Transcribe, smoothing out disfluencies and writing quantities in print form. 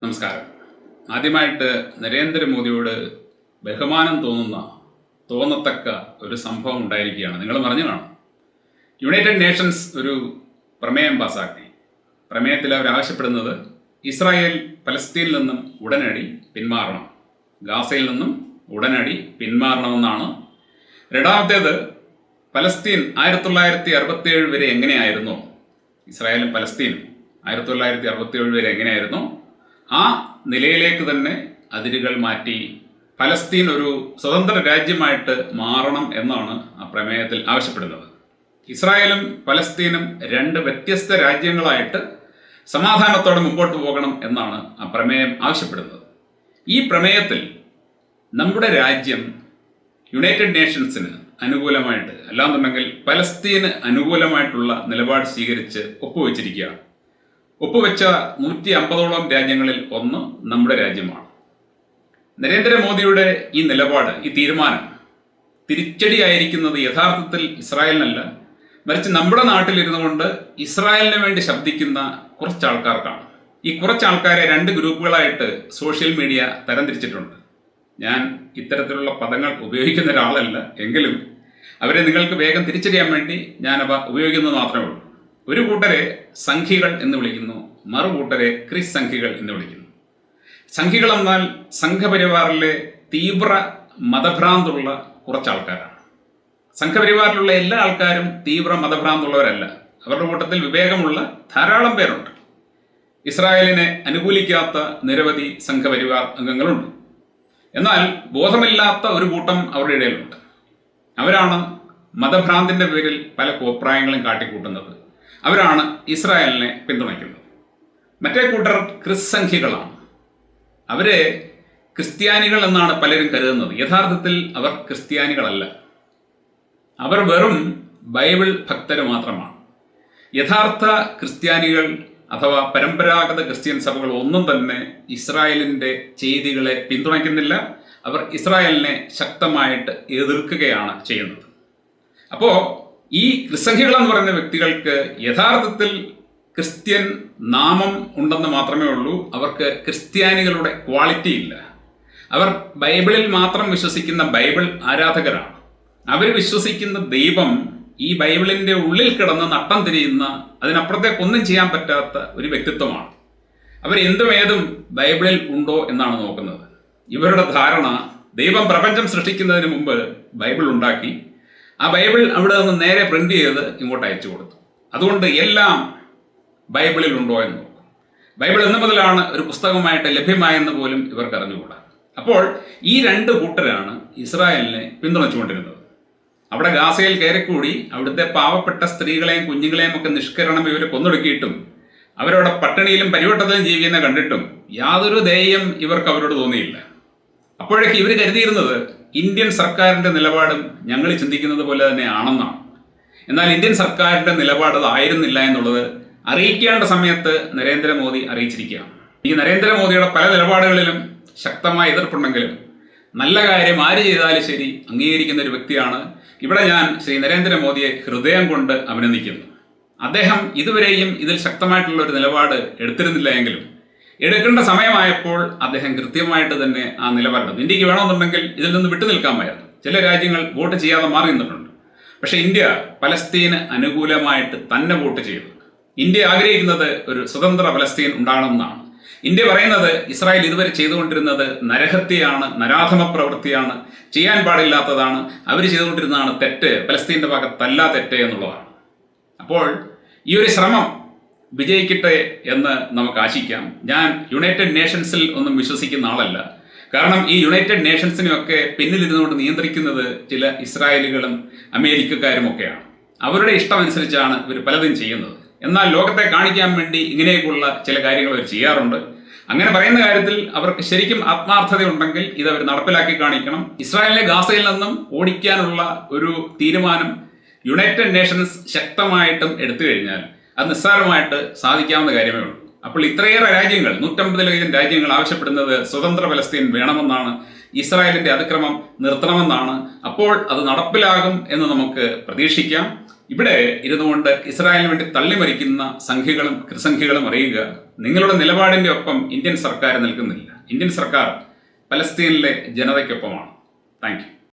നമസ്കാരം. ആദ്യമായിട്ട് നരേന്ദ്രമോദിയോട് ബഹുമാനം തോന്നത്തക്ക ഒരു സംഭവം ഉണ്ടായിരിക്കുകയാണ്. നിങ്ങൾ പറഞ്ഞു കാണും. യുണൈറ്റഡ് നേഷൻസ് ഒരു പ്രമേയം പാസാക്കി. പ്രമേയത്തിൽ അവർ ആവശ്യപ്പെടുന്നത് ഇസ്രായേൽ പലസ്തീനിൽ നിന്നും ഉടനടി പിന്മാറണം, ഗാസയിൽ നിന്നും ഉടനടി പിന്മാറണമെന്നാണ്. രണ്ടാമത്തേത്, പലസ്തീൻ 1967 വരെ എങ്ങനെയായിരുന്നു, ഇസ്രായേലും പലസ്തീനും 1967 വരെ എങ്ങനെയായിരുന്നു, ആ നിലയിലേക്ക് തന്നെ അതിരുകൾ മാറ്റി പലസ്തീൻ ഒരു സ്വതന്ത്ര രാജ്യമായിട്ട് മാറണം എന്നാണ് ആ പ്രമേയത്തിൽ ആവശ്യപ്പെടുന്നത്. ഇസ്രായേലും പലസ്തീനും രണ്ട് വ്യത്യസ്ത രാജ്യങ്ങളായിട്ട് സമാധാനത്തോടെ മുമ്പോട്ട് പോകണം എന്നാണ് ആ പ്രമേയം ആവശ്യപ്പെടുന്നത്. ഈ പ്രമേയത്തിൽ നമ്മുടെ രാജ്യം യുണൈറ്റഡ് നേഷൻസിന് അനുകൂലമായിട്ട്, അല്ലാന്നുണ്ടെങ്കിൽ പലസ്തീന് അനുകൂലമായിട്ടുള്ള നിലപാട് സ്വീകരിച്ച് ഒപ്പുവെച്ചിരിക്കുകയാണ്. ഒപ്പുവെച്ച 150ഓളം രാജ്യങ്ങളിൽ ഒന്ന് നമ്മുടെ രാജ്യമാണ്. നരേന്ദ്രമോദിയുടെ ഈ നിലപാട്, ഈ തീരുമാനം തിരിച്ചടിയായിരിക്കുന്നത് യഥാർത്ഥത്തിൽ ഇസ്രായേലിനല്ല, മറിച്ച് നമ്മുടെ നാട്ടിലിരുന്നു കൊണ്ട് ഇസ്രായേലിന് വേണ്ടി ശബ്ദിക്കുന്ന കുറച്ച് ആൾക്കാർക്കാണ്. ഈ കുറച്ച് ആൾക്കാരെ രണ്ട് ഗ്രൂപ്പുകളായിട്ട് സോഷ്യൽ മീഡിയ തരംതിരിച്ചിട്ടുണ്ട്. ഞാൻ ഇത്തരത്തിലുള്ള പദങ്ങൾ ഉപയോഗിക്കുന്ന ഒരാളല്ല, എങ്കിലും അവരെ നിങ്ങൾക്ക് വേഗം തിരിച്ചറിയാൻ വേണ്ടി ഞാനവ ഉപയോഗിക്കുന്നത് മാത്രമേ ഉള്ളൂ. ഒരു കൂട്ടരെ സംഘികൾ എന്ന് വിളിക്കുന്നു, മറുകൂട്ടരെ ക്രിസ് സംഘികൾ എന്ന് വിളിക്കുന്നു. സംഘികൾ എന്നാൽ സംഘപരിവാറിലെ തീവ്ര മതഭ്രാന്തുള്ള കുറച്ച് ആൾക്കാരാണ്. സംഘപരിവാറിലുള്ള എല്ലാ ആൾക്കാരും തീവ്ര മതഭ്രാന്തുള്ളവരല്ല. അവരുടെ കൂട്ടത്തിൽ വിവേകമുള്ള ധാരാളം പേരുണ്ട്. ഇസ്രായേലിനെ അനുകൂലിക്കാത്ത നിരവധി സംഘപരിവാർ അംഗങ്ങളുണ്ട്. എന്നാൽ ബോധമില്ലാത്ത ഒരു കൂട്ടം അവരുടെ ഇടയിലുണ്ട്. അവരാണ് മതഭ്രാന്തിൻ്റെ പേരിൽ പല കോപ്രായങ്ങളും കാട്ടിക്കൂട്ടുന്നത്. അവരാണ് ഇസ്രായേലിനെ പിന്തുണയ്ക്കുന്നത്. മറ്റേ കൂട്ടർ ക്രിസ്സംഖ്യകളാണ്. അവരെ ക്രിസ്ത്യാനികൾ എന്നാണ് പലരും കരുതുന്നത്. യഥാർത്ഥത്തിൽ അവർ ക്രിസ്ത്യാനികളല്ല. അവർ വെറും ബൈബിൾ ഭക്തർ മാത്രമാണ്. യഥാർത്ഥ ക്രിസ്ത്യാനികൾ അഥവാ പരമ്പരാഗത ക്രിസ്ത്യൻ സഭകൾ ഒന്നും തന്നെ ഇസ്രായേലിൻ്റെ ചെയ്തികളെ പിന്തുണയ്ക്കുന്നില്ല. അവർ ഇസ്രായേലിനെ ശക്തമായിട്ട് എതിർക്കുകയാണ് ചെയ്യുന്നത്. അപ്പോൾ ഈ ക്രിസ്സംഖ്യകൾ എന്ന് പറയുന്ന വ്യക്തികൾക്ക് യഥാർത്ഥത്തിൽ ക്രിസ്ത്യൻ നാമം ഉണ്ടെന്ന് മാത്രമേ ഉള്ളൂ. അവർക്ക് ക്രിസ്ത്യാനികളുടെ ക്വാളിറ്റി ഇല്ല. അവർ ബൈബിളിൽ മാത്രം വിശ്വസിക്കുന്ന ബൈബിൾ ആരാധകരാണ്. അവർ വിശ്വസിക്കുന്ന ദൈവം ഈ ബൈബിളിൻ്റെ ഉള്ളിൽ കിടന്ന് നട്ടം തിരിയുന്ന, അതിനപ്പുറത്തേക്കൊന്നും ചെയ്യാൻ പറ്റാത്ത ഒരു വ്യക്തിത്വമാണ്. അവർ എന്തും ഏതും ബൈബിളിൽ ഉണ്ടോ എന്നാണ് നോക്കുന്നത്. ഇവരുടെ ധാരണ, ദൈവം പ്രപഞ്ചം സൃഷ്ടിക്കുന്നതിന് മുമ്പ് ബൈബിൾ ഉണ്ടാക്കി, ആ ബൈബിൾ അവിടെ നിന്ന് നേരെ പ്രിന്റ് ചെയ്ത് ഇങ്ങോട്ട് അയച്ചു കൊടുത്തു. അതുകൊണ്ട് എല്ലാം ബൈബിളിൽ ഉണ്ടോ എന്ന് നോക്കും. ബൈബിൾ എന്ന് മുതലാണ് ഒരു പുസ്തകമായിട്ട് ലഭ്യമായെന്ന് പോലും ഇവർക്ക് അറിഞ്ഞുകൂടാ. അപ്പോൾ ഈ രണ്ട് കൂട്ടരാണ് ഇസ്രായേലിനെ പിന്തുണച്ചുകൊണ്ടിരുന്നത്. അവിടെ ഗാസയിൽ കയറിക്കൂടി അവിടുത്തെ പാവപ്പെട്ട സ്ത്രീകളെയും കുഞ്ഞുങ്ങളെയും ഒക്കെ നിഷ്കരണം ഇവർ കൊന്നൊടുക്കിയിട്ടും അവരവിടെ പട്ടിണിയിലും പരിവട്ടത്തിലും ജീവിക്കുന്ന കണ്ടിട്ടും യാതൊരു ദയം ഇവർക്ക് അവരോട് തോന്നിയില്ല. അപ്പോഴേക്ക് ഇവർ കരുതിയിരുന്നത് ഇന്ത്യൻ സർക്കാരിൻ്റെ നിലപാടും ഞങ്ങൾ ചിന്തിക്കുന്നത് പോലെ തന്നെ ആണെന്നാണ്. എന്നാൽ ഇന്ത്യൻ സർക്കാരിൻ്റെ നിലപാട് അതായിരുന്നില്ല എന്നുള്ളത് അറിയിക്കേണ്ട സമയത്ത് നരേന്ദ്രമോദി അറിയിച്ചിരിക്കുകയാണ്. ഈ നരേന്ദ്രമോദിയുടെ പല നിലപാടുകളിലും ശക്തമായ എതിർപ്പുണ്ടെങ്കിലും നല്ല കാര്യം ആര് ചെയ്താലും ശരി അംഗീകരിക്കുന്ന ഒരു വ്യക്തിയാണ്. ഇവിടെ ഞാൻ ശ്രീ നരേന്ദ്രമോദിയെ ഹൃദയം കൊണ്ട് അഭിനന്ദിക്കുന്നു. അദ്ദേഹം ഇതുവരെയും ഇതിൽ ശക്തമായിട്ടുള്ള ഒരു നിലപാട് എടുത്തിരുന്നില്ല എങ്കിലും എടുക്കേണ്ട സമയമായപ്പോൾ അദ്ദേഹം കൃത്യമായിട്ട് തന്നെ ആ നിലപാടെടുത്തു. ഇന്ത്യക്ക് വേണമെന്നുണ്ടെങ്കിൽ ഇതിൽ നിന്ന് വിട്ടുനിൽക്കാമായിരുന്നു. ചില രാജ്യങ്ങൾ വോട്ട് ചെയ്യാതെ മാറി നിന്നിട്ടുണ്ട്. പക്ഷേ ഇന്ത്യ പലസ്തീന് അനുകൂലമായിട്ട് തന്നെ വോട്ട് ചെയ്തു. ഇന്ത്യ ആഗ്രഹിക്കുന്നത് ഒരു സ്വതന്ത്ര പലസ്തീൻ ഉണ്ടാകണമെന്നാണ്. ഇന്ത്യ പറയുന്നത് ഇസ്രായേൽ ഇതുവരെ ചെയ്തുകൊണ്ടിരുന്നത് നരഹത്യയാണ്, നരാധമ പ്രവൃത്തിയാണ്, ചെയ്യാൻ പാടില്ലാത്തതാണ്, അവർ ചെയ്തുകൊണ്ടിരുന്നതാണ് തെറ്റ്, പലസ്തീൻ്റെ ഭാഗത്തല്ല തെറ്റ് എന്നുള്ളതാണ്. അപ്പോൾ ഈ ഒരു ശ്രമം വിജയിക്കട്ടെ എന്ന് നമുക്ക് ആശിക്കാം. ഞാൻ യുണൈറ്റഡ് നേഷൻസിൽ ഒന്നും വിശ്വസിക്കുന്ന ആളല്ല. കാരണം ഈ യുണൈറ്റഡ് നേഷൻസിനെയൊക്കെ പിന്നിലിരുന്നുകൊണ്ട് നിയന്ത്രിക്കുന്നത് ചില ഇസ്രായേലികളും അമേരിക്കക്കാരുമൊക്കെയാണ്. അവരുടെ ഇഷ്ടമനുസരിച്ചാണ് ഇവർ പലതും ചെയ്യുന്നത്. എന്നാൽ ലോകത്തെ കാണിക്കാൻ വേണ്ടി ഇങ്ങനെയൊക്കെയുള്ള ചില കാര്യങ്ങൾ അവർ ചെയ്യാറുണ്ട്. അങ്ങനെ പറയുന്ന കാര്യത്തിൽ അവർക്ക് ശരിക്കും ആത്മാർത്ഥതയുണ്ടെങ്കിൽ ഇതവർ നടപ്പിലാക്കി കാണിക്കണം. ഇസ്രായേലിനെ ഗാസയിൽ നിന്നും ഓടിക്കാനുള്ള ഒരു തീരുമാനം യുണൈറ്റഡ് നേഷൻസ് ശക്തമായിട്ടും എടുത്തു കഴിഞ്ഞാൽ അത് നിസ്സാരമായിട്ട് സാധിക്കാവുന്ന കാര്യമേ ഉള്ളൂ. അപ്പോൾ ഇത്രയേറെ രാജ്യങ്ങൾ, 150ലധികം രാജ്യങ്ങൾ ആവശ്യപ്പെടുന്നത് സ്വതന്ത്ര പലസ്തീൻ വേണമെന്നാണ്, ഇസ്രായേലിൻ്റെ അതിക്രമം നിർത്തണമെന്നാണ്. അപ്പോൾ അത് നടപ്പിലാകും എന്ന് നമുക്ക് പ്രതീക്ഷിക്കാം. ഇവിടെ ഇരുന്നുകൊണ്ട് ഇസ്രായേലിന് വേണ്ടി തള്ളിമറിക്കുന്ന സംഖ്യകളും കൃസംഖ്യകളും അറിയുക, നിങ്ങളുടെ നിലപാടിൻ്റെ ഒപ്പം ഇന്ത്യൻ സർക്കാർ നിൽക്കുന്നില്ല. ഇന്ത്യൻ സർക്കാർ പലസ്തീനിലെ ജനതയ്ക്കൊപ്പമാണ്. Thank you.